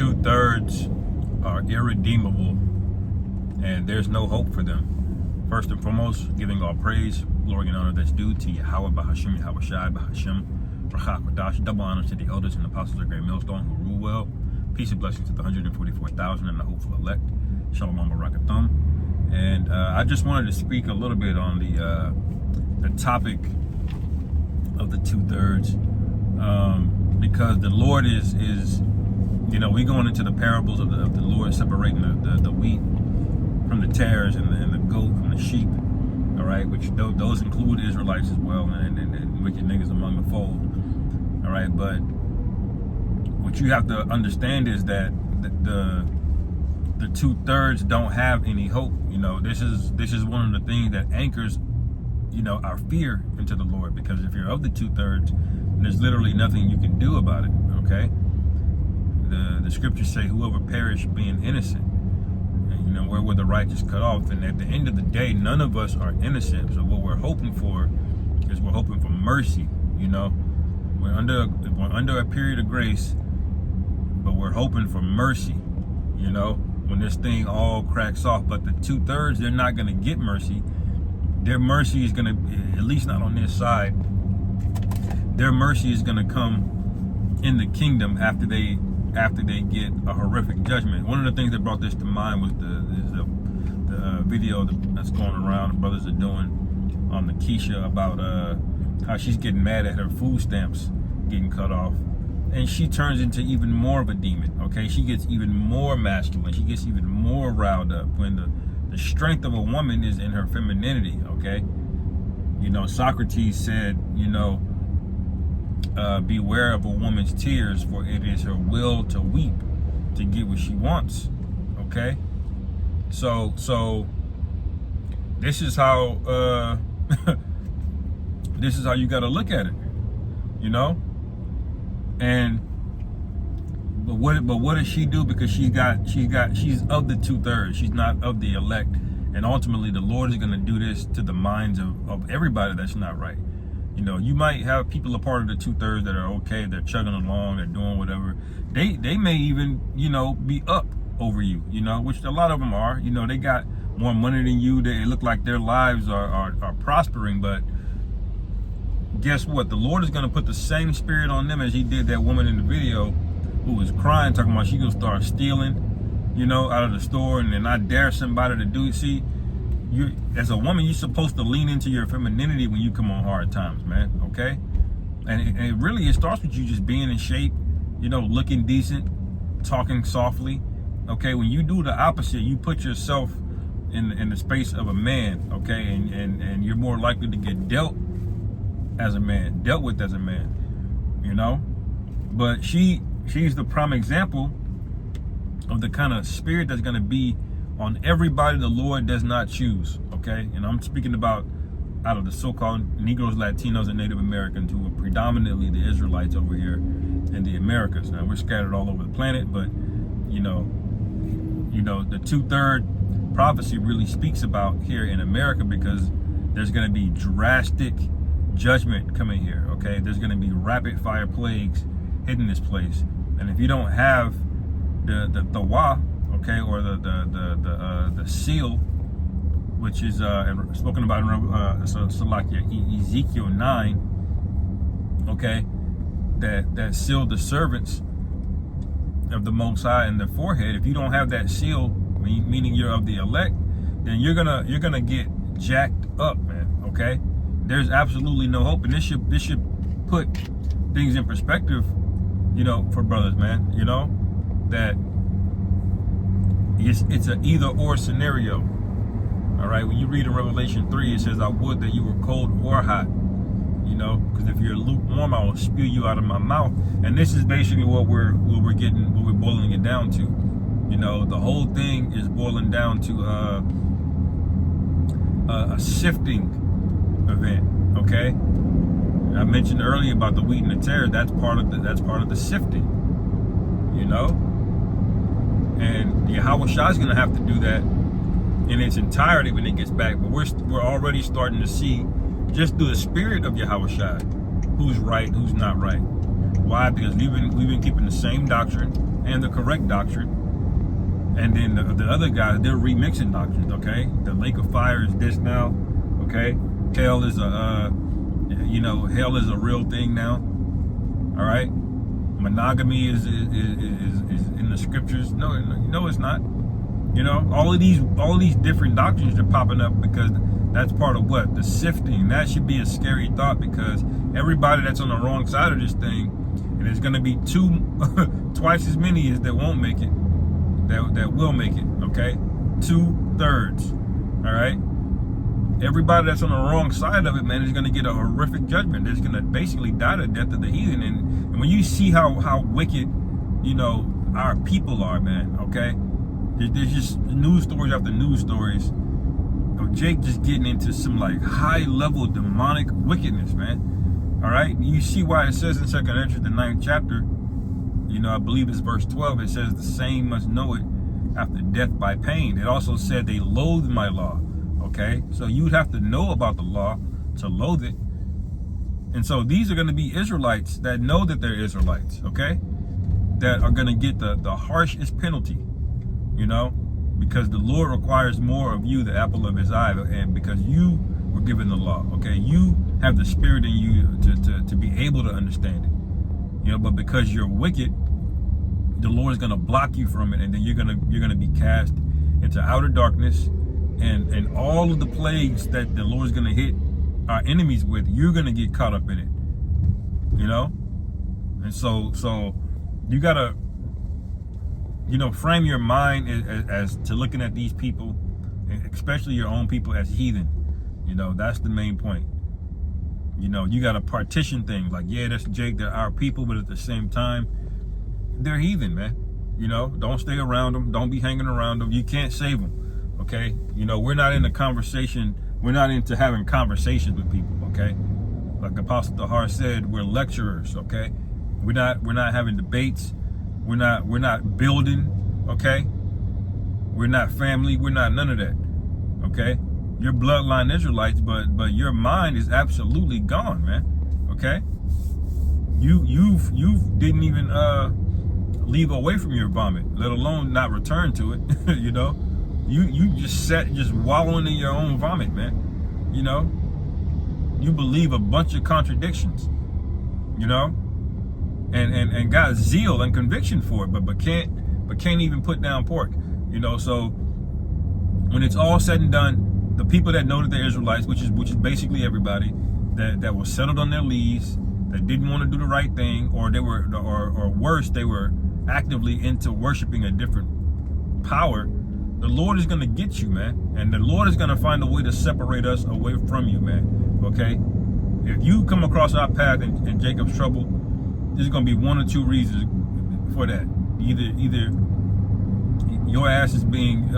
2/3 are irredeemable, and there's no hope for them. First and foremost, giving all praise, glory, and honor that's due to Yahweh, Bahashim, Yahweh Shai, Bahashim, Rachak, Radash. Double honor to the elders and apostles of Great Millstone who rule well. Peace and blessings to the 144,000 and the hopeful elect. Shalom Barakathum. And I just wanted to speak a little bit on the topic of the 2/3, because the Lord is we going into the parables of the Lord separating the wheat from the tares and the goat from the sheep. All right, which those include Israelites as well, and wicked niggas among the fold. All right, but what you have to understand is that the 2/3 don't have any hope. This is one of the things that anchors our fear into the Lord, because if you're of the 2/3, there's literally nothing you can do about it. Okay, the scriptures say, "Whoever perished being innocent, and where were the righteous cut off?" And at the end of the day, none of us are innocent. So what we're hoping for is we're hoping for mercy. We're under a period of grace, but we're hoping for mercy. When this thing all cracks off. But the 2/3, they're not going to get mercy. Their mercy is going to, at least not on this side, their mercy is going to come in the kingdom after they get a horrific judgment. One of the things that brought this to mind was the video that's going around, the brothers are doing on Keisha about how she's getting mad at her food stamps getting cut off. And she turns into even more of a demon, okay? She gets even more masculine. She gets even more riled up when the strength of a woman is in her femininity, okay? Socrates said, beware of a woman's tears, for it is her will to weep to get what she wants, okay? So this is how this is how you got to look at it, And but what does she do? Because she's of the 2/3. She's not of the elect, and ultimately the Lord is going to do this to the minds of everybody that's not right. You might have people a part of the 2/3 that are okay. They're chugging along. They're doing whatever. They may even be up over you. Which a lot of them are. They got more money than you. They look like their lives are prospering, but guess what? The Lord is going to put the same spirit on them as he did that woman in the video who was crying, talking about she going to start stealing, out of the store, and then I dare somebody to do it. See, you as a woman, you're supposed to lean into your femininity when you come on hard times, man, okay? And it starts with you just being in shape, looking decent, talking softly, okay? When you do the opposite, you put yourself in the space of a man, okay? And you're more likely to get dealt with as a man. But she's the prime example of the kind of spirit that's going to be on everybody the Lord does not choose, okay? And I'm speaking about out of the so-called Negroes, Latinos, and Native Americans, who are predominantly the Israelites over here in the Americas. Now, we're scattered all over the planet, but the 2/3 prophecy really speaks about here in America, because there's going to be drastic judgment coming here, okay? There's going to be rapid fire plagues hitting this place, and if you don't have the Tawah, okay, or the seal, which is spoken about in Ezekiel 9, okay, that sealed the servants of the Most High in their forehead. If you don't have that seal, meaning you're of the elect, then you're gonna get jacked up, man, okay? There's absolutely no hope, and this should put things in perspective, for brothers, man. That it's an either or scenario. All right, when you read in Revelation 3, it says, "I would that you were cold or hot," because if you're lukewarm, I will spew you out of my mouth. And this is basically what we're boiling it down to. The whole thing is boiling down to a sifting event, okay? I mentioned earlier about the wheat and the tares. That's part of the sifting, and Yahweh Shai is going to have to do that in its entirety when it gets back. But we're already starting to see, just through the spirit of Yahweh Shai, who's right, who's not right. Why? Because we've been keeping the same doctrine. and the correct doctrine. And then the other guys, they're remixing doctrines, okay? The lake of fire is this now, okay? Hell is hell is a real thing now, all right? Monogamy is in the scriptures. No, it's not. You know, all of these different doctrines are popping up because that's part of what? The sifting. That should be a scary thought, because everybody that's on the wrong side of this thing, and there's going to be twice as many as that won't make it, that will make it, okay? 2/3, all right? Everybody that's on the wrong side of it, man, is going to get a horrific judgment. They're going to basically die the death of the heathen. And when you see how wicked, you know, our people are, man, okay? There's just news stories after news stories of Jake just getting into some like high level demonic wickedness, man. All right, you see why it says in 2 Ezra, the 9th chapter, you know, I believe it's verse 12. It says the same must know it after death by pain. It also said they loathed my law. Okay, so you'd have to know about the law to loathe it. And so these are going to be Israelites that know that they're Israelites, okay, that are going to get the harshest penalty. You know, because the Lord requires more of you, the apple of his eye, and because you were given the law, okay? You have the spirit in you to be able to understand it. You know, but because you're wicked, the Lord is going to block you from it, and then you're going to be cast into outer darkness, and all of the plagues that the Lord is going to hit our enemies with, you're going to get caught up in it. You know? And so you got to, you know, frame your mind as to looking at these people, especially your own people, as heathen. You know, that's the main point. You know, you got to partition things like, yeah, that's Jake, they're our people, but at the same time, they're heathen, man. You know, don't stay around them. Don't be hanging around them. You can't save them, okay? You know, we're not in the conversation. We're not into having conversations with people, okay? Like Apostle Tahar said, we're lecturers, okay? We're not having debates. We're not building, okay? We're not family. We're not none of that, okay? You're bloodline Israelites, but your mind is absolutely gone, man. Okay? You didn't even leave away from your vomit, let alone not return to it. You know? You just sat just wallowing in your own vomit, man. You know? You believe a bunch of contradictions. You know? And got zeal and conviction for it, but can't even put down pork. You know, so when it's all said and done, the people that know that they're Israelites, which is basically everybody, that was settled on their lees, that didn't want to do the right thing, or worse, they were actively into worshiping a different power. The Lord is going to get you, man, and the Lord is going to find a way to separate us away from you, man. Okay, if you come across our path in Jacob's trouble, there's going to be one or two reasons for that. Either your ass is being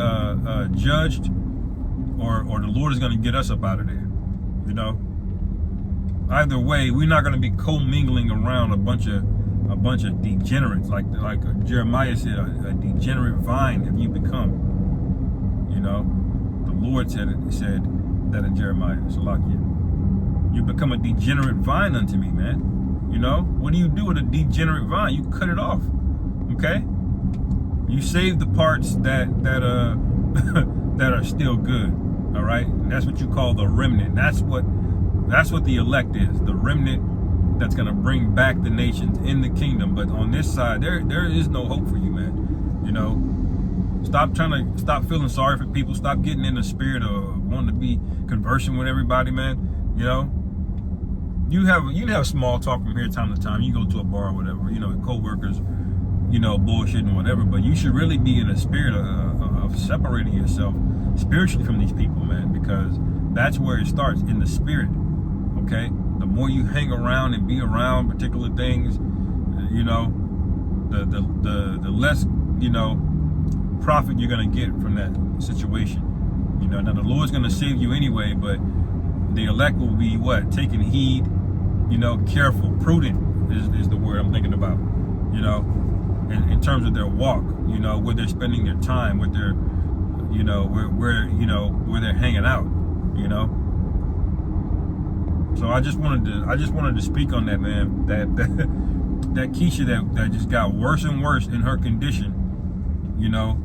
judged, or the Lord is going to get us up out of there. You know, either way, we're not going to be commingling around a bunch of degenerates, like Jeremiah said, a degenerate vine have you become. You know, the Lord said that in Jeremiah, Salakia. You become a degenerate vine unto me, man. You know, what do you do with a degenerate vine? You cut it off, okay? You save the parts that that are still good, all right? And that's what you call the remnant. That's what the elect is, the remnant that's gonna bring back the nations in the kingdom. But on this side, there is no hope for you, man. You know, stop feeling sorry for people. Stop getting in the spirit of wanting to be conversing with everybody, man. You know. You can have small talk from here time to time. You go to a bar or whatever, you know, co-workers, you know, bullshitting or whatever. But you should really be in a spirit of separating yourself spiritually from these people, man, because that's where it starts, in the spirit. Okay, the more you hang around and be around particular things, you know, the less, you know, profit you're gonna get from that situation. You know, now the Lord's gonna save you anyway, but the elect will be what? Taking heed, you know, careful, prudent is the word I'm thinking about, you know, in terms of their walk, you know, where they're spending their time, where they're, you know, where they're hanging out, you know. So I just wanted to speak on that, man, that Keisha that just got worse and worse in her condition, you know,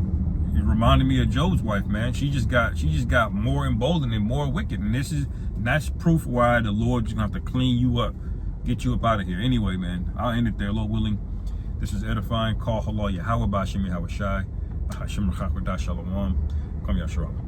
it reminded me of Job's wife, man. She just got more emboldened and more wicked. And that's proof why the Lord is gonna have to clean you up, get you up out of here. Anyway, man, I'll end it there, Lord willing. This is edifying. Call Halal Yahweh Bashim Yahweh Shai. Hashem Rachak Shalom. Come Yasharal.